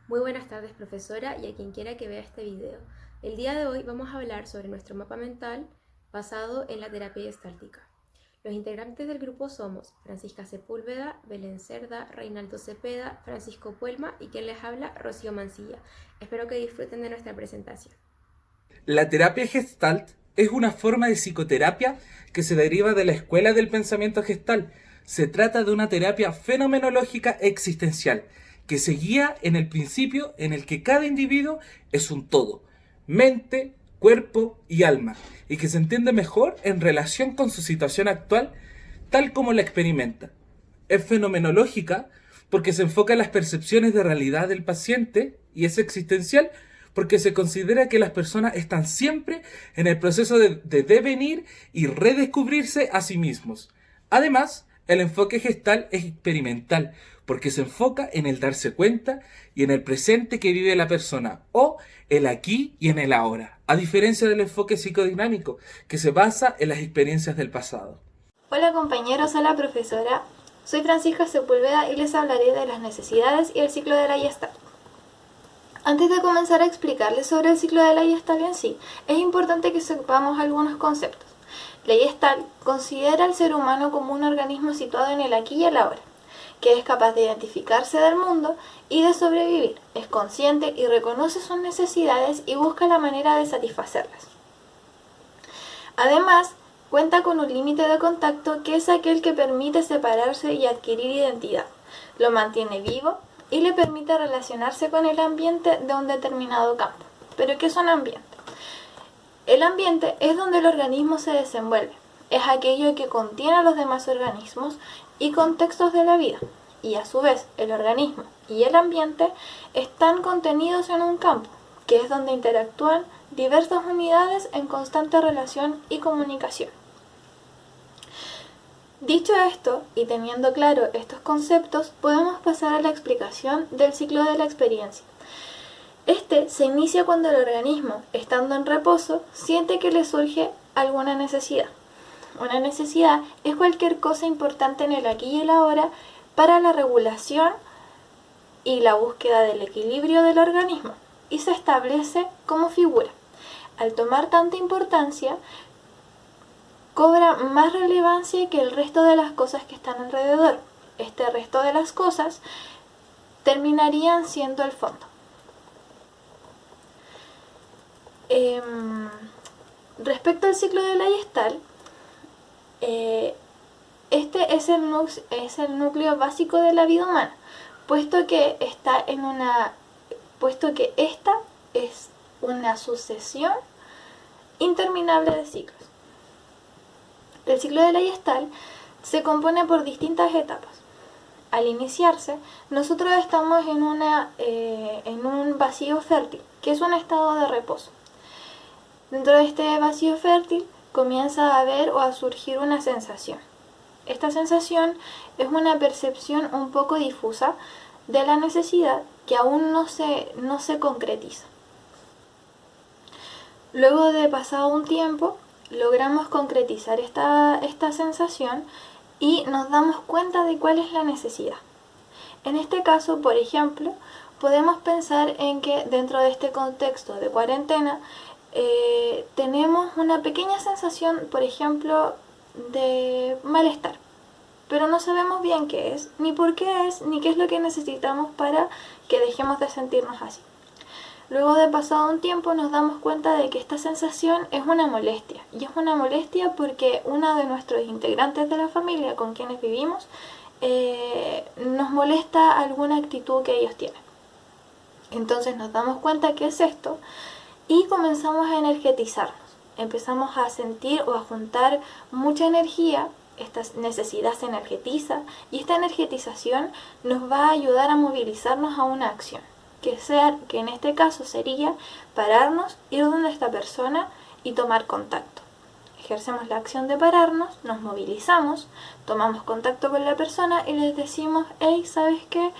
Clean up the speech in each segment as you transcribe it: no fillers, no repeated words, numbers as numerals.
Muy buenas tardes, profesora, y a quien quiera que vea este video. El día de hoy vamos a hablar sobre nuestro mapa mental basado en la terapia gestáltica. Los integrantes del grupo somos Francisca Sepúlveda, Belén Cerda, Reinaldo Cepeda, Francisco Puelma y quien les habla, Rocío Mancilla. Espero que disfruten de nuestra presentación. La terapia Gestalt es una forma de psicoterapia que se deriva de la escuela del pensamiento Gestalt. Se trata de una terapia fenomenológica existencial que se guía en el principio en el que cada individuo es un todo, mente, cuerpo y alma, y que se entiende mejor en relación con su situación actual tal como la experimenta. Es fenomenológica porque se enfoca en las percepciones de realidad del paciente y es existencial porque se considera que las personas están siempre en el proceso de devenir y redescubrirse a sí mismos. Además, el enfoque gestal es experimental porque se enfoca en el darse cuenta y en el presente que vive la persona o el aquí y en el ahora, a diferencia del enfoque psicodinámico que se basa en las experiencias del pasado. Hola compañeros, hola profesora. Soy Francisca Sepúlveda y les hablaré de las necesidades y el ciclo de la Gestalt. Antes de comenzar a explicarles sobre el ciclo de la Gestalt en sí, es importante que sepamos algunos conceptos. La Gestalt considera al ser humano como un organismo situado en el aquí y el ahora, que es capaz de identificarse del mundo y de sobrevivir, es consciente y reconoce sus necesidades y busca la manera de satisfacerlas. Además, cuenta con un límite de contacto que es aquel que permite separarse y adquirir identidad, lo mantiene vivo y le permite relacionarse con el ambiente de un determinado campo. ¿Pero qué es un ambiente? El ambiente es donde el organismo se desenvuelve, es aquello que contiene a los demás organismos y contextos de la vida, y a su vez el organismo y el ambiente están contenidos en un campo, que es donde interactúan diversas unidades en constante relación y comunicación. Dicho esto, y teniendo claro estos conceptos, podemos pasar a la explicación del ciclo de la experiencia. Este se inicia cuando el organismo, estando en reposo, siente que le surge alguna necesidad. Una necesidad es cualquier cosa importante en el aquí y el ahora para la regulación y la búsqueda del equilibrio del organismo, y se establece como figura. Al tomar tanta importancia, cobra más relevancia que el resto de las cosas que están alrededor. Este resto de las cosas terminarían siendo el fondo. Respecto al ciclo de la Gestalt, este es el núcleo básico de la vida humana, puesto que esta es una sucesión interminable de ciclos. El ciclo de la Gestalt se compone por distintas etapas. Al iniciarse, nosotros estamos en un vacío fértil, que es un estado de reposo. Dentro de este vacío fértil comienza a haber o a surgir una sensación. Esta sensación es una percepción un poco difusa de la necesidad que aún no se concretiza. Luego de pasado un tiempo, logramos concretizar esta sensación y nos damos cuenta de cuál es la necesidad. En este caso, por ejemplo, podemos pensar en que dentro de este contexto de cuarentena tenemos una pequeña sensación, por ejemplo, de malestar, pero no sabemos bien qué es, ni por qué es, ni qué es lo que necesitamos para que dejemos de sentirnos así. Luego de pasado un tiempo nos damos cuenta de que esta sensación es una molestia, y es una molestia porque uno de nuestros integrantes de la familia con quienes vivimos nos molesta alguna actitud que ellos tienen. Entonces nos damos cuenta que es esto y comenzamos a energetizarnos. Empezamos a sentir o a juntar mucha energía, esta necesidad se energetiza y esta energetización nos va a ayudar a movilizarnos a una acción. Que en este caso sería pararnos, ir donde esta persona y tomar contacto. Ejercemos la acción de pararnos, nos movilizamos, tomamos contacto con la persona y les decimos: hey, ¿sabes qué?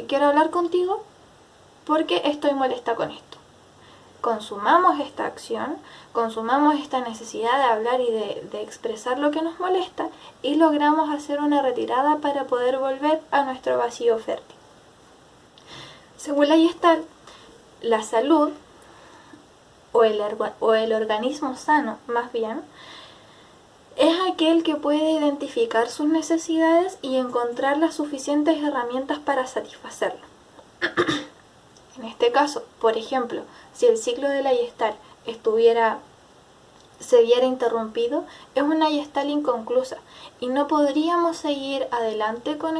Quiero hablar contigo porque estoy molesta con esto. Consumamos esta acción, consumamos esta necesidad de hablar y de expresar lo que nos molesta y logramos hacer una retirada para poder volver a nuestro vacío fértil. Según la Gestalt, la salud o el organismo sano, más bien, es aquel que puede identificar sus necesidades y encontrar las suficientes herramientas para satisfacerlo. En este caso, por ejemplo, si el ciclo de la Gestalt se viera interrumpido, es una Gestalt inconclusa y no podríamos seguir adelante con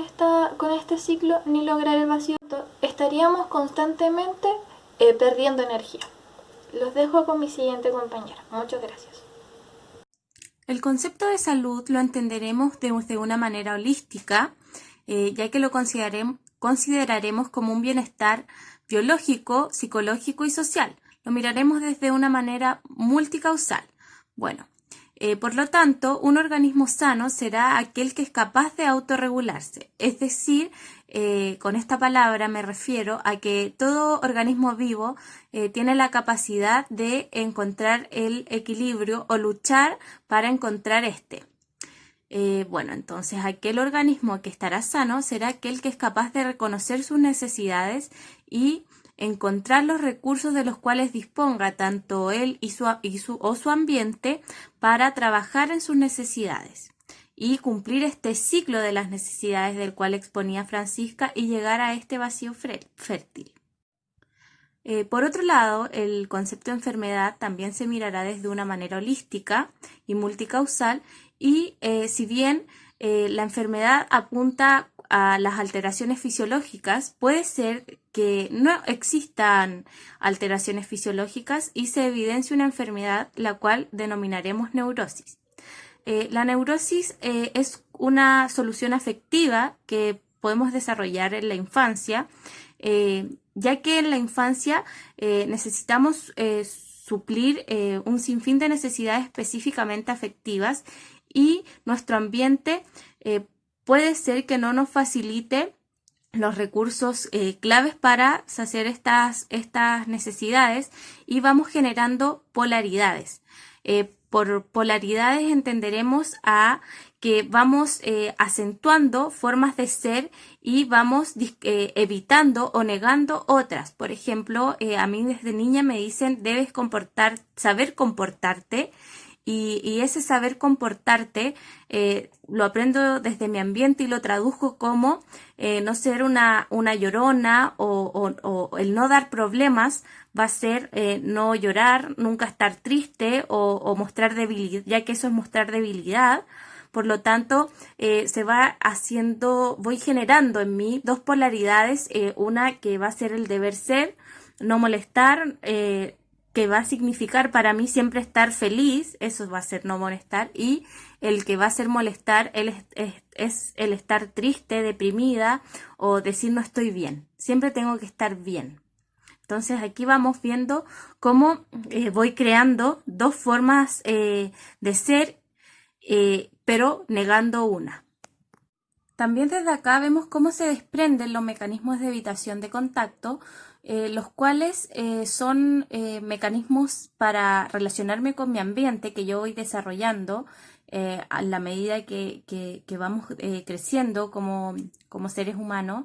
este ciclo ni lograr el vacío. Estaríamos constantemente perdiendo energía. Los dejo con mi siguiente compañera. Muchas gracias. El concepto de salud lo entenderemos de una manera holística, ya que lo consideraremos como un bienestar biológico, psicológico y social. Lo miraremos desde una manera multicausal. Bueno, por lo tanto, un organismo sano será aquel que es capaz de autorregularse. Es decir, con esta palabra me refiero a que todo organismo vivo tiene la capacidad de encontrar el equilibrio o luchar para encontrar este. Bueno, entonces aquel organismo que estará sano será aquel que es capaz de reconocer sus necesidades y encontrar los recursos de los cuales disponga tanto él y su ambiente para trabajar en sus necesidades y cumplir este ciclo de las necesidades del cual exponía Francisca y llegar a este vacío fértil. Por otro lado, el concepto de enfermedad también se mirará desde una manera holística y multicausal y si bien la enfermedad apunta a las alteraciones fisiológicas, puede ser que no existan alteraciones fisiológicas y se evidencie una enfermedad, la cual denominaremos neurosis. La neurosis es una solución afectiva que podemos desarrollar en la infancia, ya que en la infancia necesitamos suplir un sinfín de necesidades específicamente afectivas y nuestro ambiente puede ser que no nos facilite los recursos claves para saciar estas necesidades y vamos generando polaridades. Por polaridades entenderemos a que vamos acentuando formas de ser y vamos evitando o negando otras. Por ejemplo, a mí desde niña me dicen debes saber comportarte. Y ese saber comportarte lo aprendo desde mi ambiente y lo traduzco como no ser una llorona o el no dar problemas va a ser no llorar, nunca estar triste o mostrar debilidad, ya que eso es mostrar debilidad. Por lo tanto, voy generando en mí dos polaridades, una que va a ser el deber ser, no molestar, que va a significar para mí siempre estar feliz, eso va a ser no molestar, y el que va a ser molestar es el estar triste, deprimida o decir no estoy bien, siempre tengo que estar bien. Entonces aquí vamos viendo cómo voy creando dos formas de ser, pero negando una. También desde acá vemos cómo se desprenden los mecanismos de evitación de contacto, los cuales son mecanismos para relacionarme con mi ambiente que yo voy desarrollando a la medida que vamos creciendo como seres humanos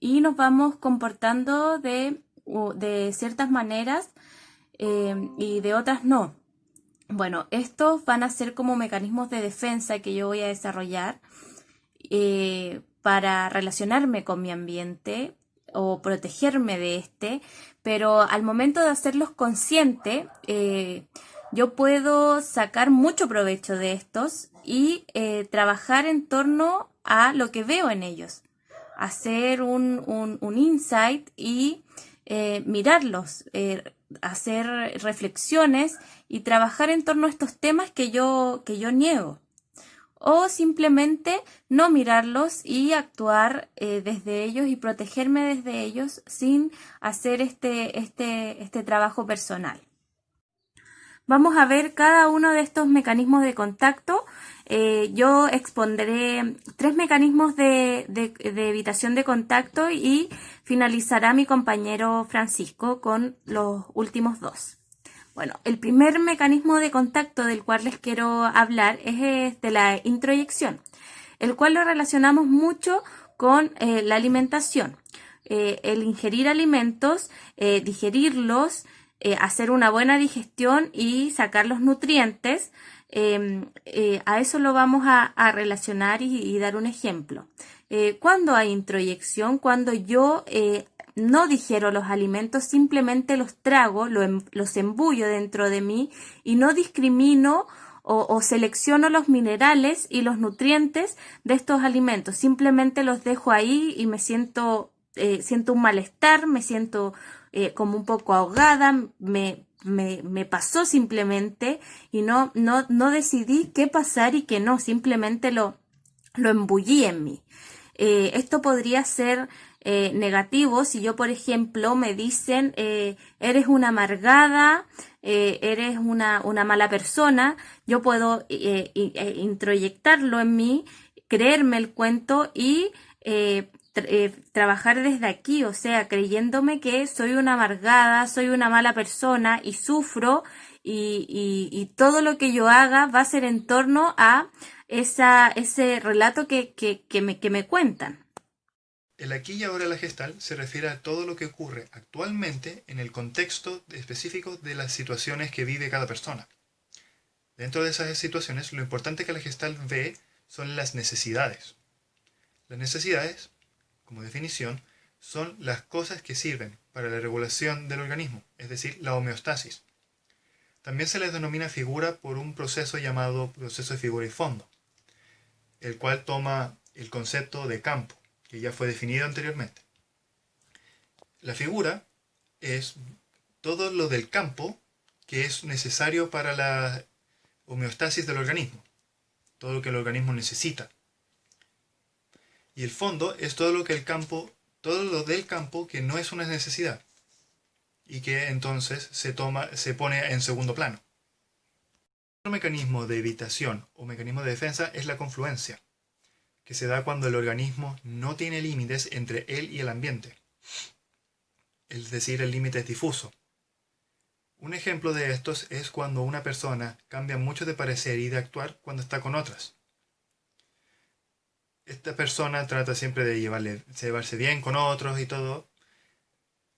y nos vamos comportando de ciertas maneras y de otras no. Bueno, estos van a ser como mecanismos de defensa que yo voy a desarrollar para relacionarme con mi ambiente o protegerme de pero al momento de hacerlos consciente, yo puedo sacar mucho provecho de estos y trabajar en torno a lo que veo en ellos, hacer un insight y mirarlos, hacer reflexiones y trabajar en torno a estos temas que yo niego. O simplemente no mirarlos y actuar desde ellos y protegerme desde ellos sin hacer este trabajo personal. Vamos a ver cada uno de estos mecanismos de contacto. Yo expondré 3 mecanismos de evitación de contacto y finalizará mi compañero Francisco con los últimos 2. Bueno, el primer mecanismo de contacto del cual les quiero hablar es de la introyección, el cual lo relacionamos mucho con la alimentación. el ingerir alimentos, digerirlos, hacer una buena digestión y sacar los nutrientes. A eso lo vamos a relacionar y dar un ejemplo. Cuando hay introyección, cuando yo no digiero los alimentos, simplemente los trago, los embullo dentro de mí y no discrimino o selecciono los minerales y los nutrientes de estos alimentos. Simplemente los dejo ahí y me siento un malestar, me siento como un poco ahogada, me pasó simplemente y no decidí qué pasar y qué no, simplemente lo embullí en mí. Esto podría ser negativo si yo, por ejemplo, me dicen eres una amargada, eres una mala persona. Yo puedo introyectarlo en mí, creerme el cuento y trabajar desde aquí, o sea, creyéndome que soy una amargada, soy una mala persona y sufro y todo lo que yo haga va a ser en torno a ese relato que me cuentan. El aquí y ahora de la Gestalt se refiere a todo lo que ocurre actualmente en el contexto específico de las situaciones que vive cada persona. Dentro de esas situaciones, lo importante que la Gestalt ve son las necesidades. Las necesidades, como definición, son las cosas que sirven para la regulación del organismo, es decir, la homeostasis. También se les denomina figura por un proceso llamado proceso de figura y fondo, el cual toma el concepto de campo, que ya fue definido anteriormente. La figura es todo lo del campo que es necesario para la homeostasis del organismo, todo lo que el organismo necesita. Y el fondo es todo lo del campo que no es una necesidad y que entonces se pone en segundo plano. Otro mecanismo de evitación o mecanismo de defensa es la confluencia, que se da cuando el organismo no tiene límites entre él y el ambiente, es decir, el límite es difuso. Un ejemplo de estos es cuando una persona cambia mucho de parecer y de actuar cuando está con otras. Esta persona trata siempre de llevarse bien con otros y todo,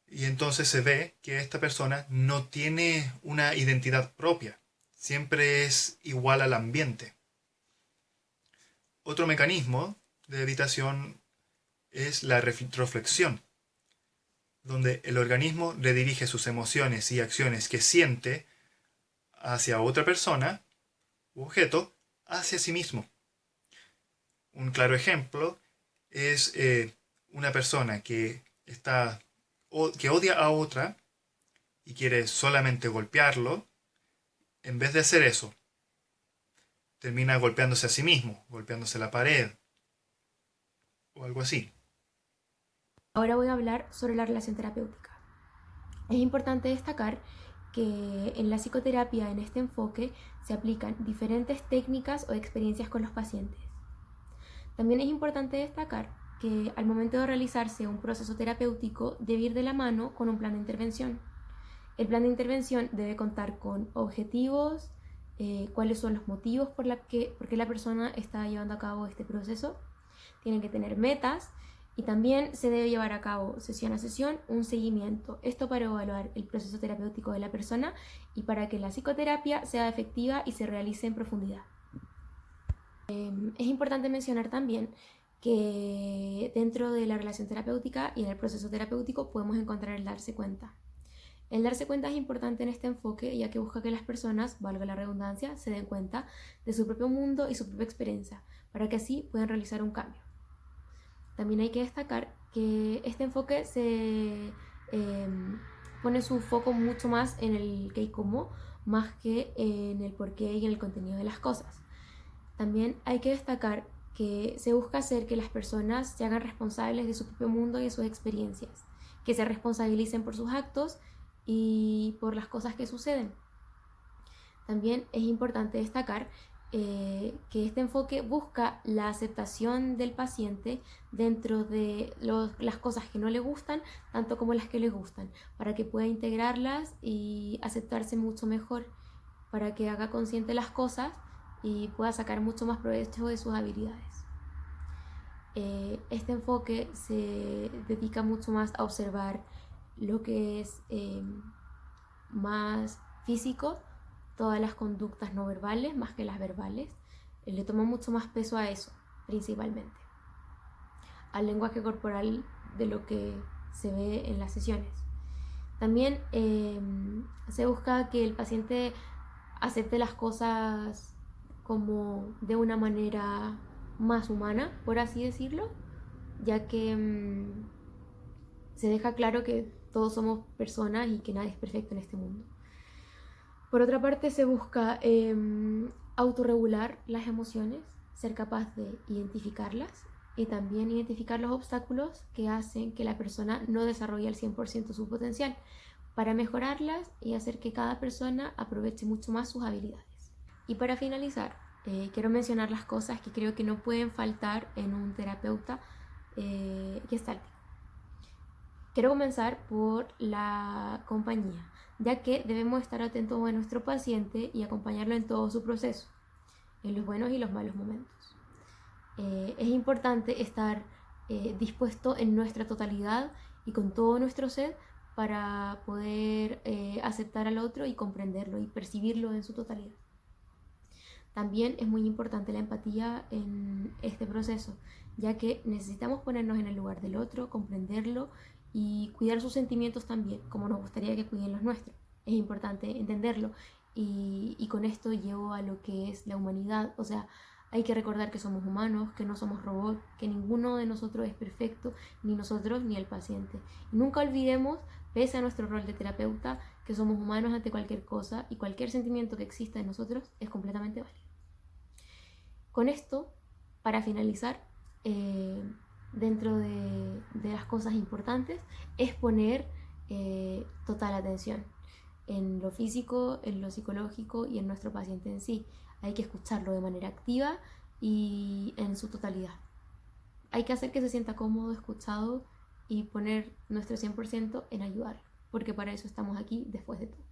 y entonces se ve que esta persona no tiene una identidad propia, siempre es igual al ambiente. Otro mecanismo de evitación es la retroflexión, donde el organismo redirige sus emociones y acciones que siente hacia otra persona u objeto hacia sí mismo. Un claro ejemplo es una persona que odia a otra y quiere solamente golpearlo. En vez de hacer eso, termina golpeándose a sí mismo, golpeándose la pared o algo así. Ahora voy a hablar sobre la relación terapéutica. Es importante destacar que en la psicoterapia, en este enfoque, se aplican diferentes técnicas o experiencias con los pacientes. También es importante destacar que al momento de realizarse un proceso terapéutico debe ir de la mano con un plan de intervención. El plan de intervención debe contar con objetivos, cuáles son los motivos por qué la persona está llevando a cabo este proceso. Tienen que tener metas y también se debe llevar a cabo sesión a sesión un seguimiento. Esto para evaluar el proceso terapéutico de la persona y para que la psicoterapia sea efectiva y se realice en profundidad. Es importante mencionar también que dentro de la relación terapéutica y en el proceso terapéutico podemos encontrar el darse cuenta. El darse cuenta es importante en este enfoque ya que busca que las personas, valga la redundancia, se den cuenta de su propio mundo y su propia experiencia para que así puedan realizar un cambio. También hay que destacar que este enfoque se pone su foco mucho más en el qué y cómo, más que en el por qué y en el contenido de las cosas. También hay que destacar que se busca hacer que las personas se hagan responsables de su propio mundo y de sus experiencias, que se responsabilicen por sus actos y por las cosas que suceden. También es importante destacar que este enfoque busca la aceptación del paciente dentro de las cosas que no le gustan, tanto como las que le gustan, para que pueda integrarlas y aceptarse mucho mejor, para que haga consciente las cosas y pueda sacar mucho más provecho de sus habilidades. Este enfoque se dedica mucho más a observar lo que es más físico, todas las conductas no verbales más que las verbales. Le toma mucho más peso a eso, principalmente, al lenguaje corporal de lo que se ve en las sesiones. También se busca que el paciente acepte las cosas como de una manera más humana, por así decirlo, ya que se deja claro que todos somos personas y que nadie es perfecto en este mundo. Por otra parte, se busca autorregular las emociones, ser capaz de identificarlas y también identificar los obstáculos que hacen que la persona no desarrolle al 100% su potencial, para mejorarlas y hacer que cada persona aproveche mucho más sus habilidades. Y para finalizar, quiero mencionar las cosas que creo que no pueden faltar en un terapeuta gestáltico. Quiero comenzar por la compañía, ya que debemos estar atentos a nuestro paciente y acompañarlo en todo su proceso, en los buenos y los malos momentos. Es importante estar dispuesto en nuestra totalidad y con todo nuestro ser para poder aceptar al otro y comprenderlo y percibirlo en su totalidad. También es muy importante la empatía en este proceso, ya que necesitamos ponernos en el lugar del otro, comprenderlo y cuidar sus sentimientos también, como nos gustaría que cuiden los nuestros. Es importante entenderlo y con esto llevo a lo que es la humanidad. O sea, hay que recordar que somos humanos, que no somos robots, que ninguno de nosotros es perfecto, ni nosotros ni el paciente. Y nunca olvidemos, pese a nuestro rol de terapeuta, que somos humanos ante cualquier cosa y cualquier sentimiento que exista en nosotros es completamente válido. Con esto, para finalizar, dentro de las cosas importantes es poner total atención en lo físico, en lo psicológico y en nuestro paciente en sí. Hay que escucharlo de manera activa y en su totalidad. Hay que hacer que se sienta cómodo, escuchado y poner nuestro 100% en ayudarlo, porque para eso estamos aquí después de todo.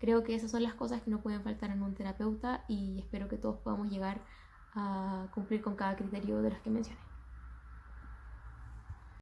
Creo que esas son las cosas que no pueden faltar en un terapeuta y espero que todos podamos llegar a cumplir con cada criterio de los que mencioné.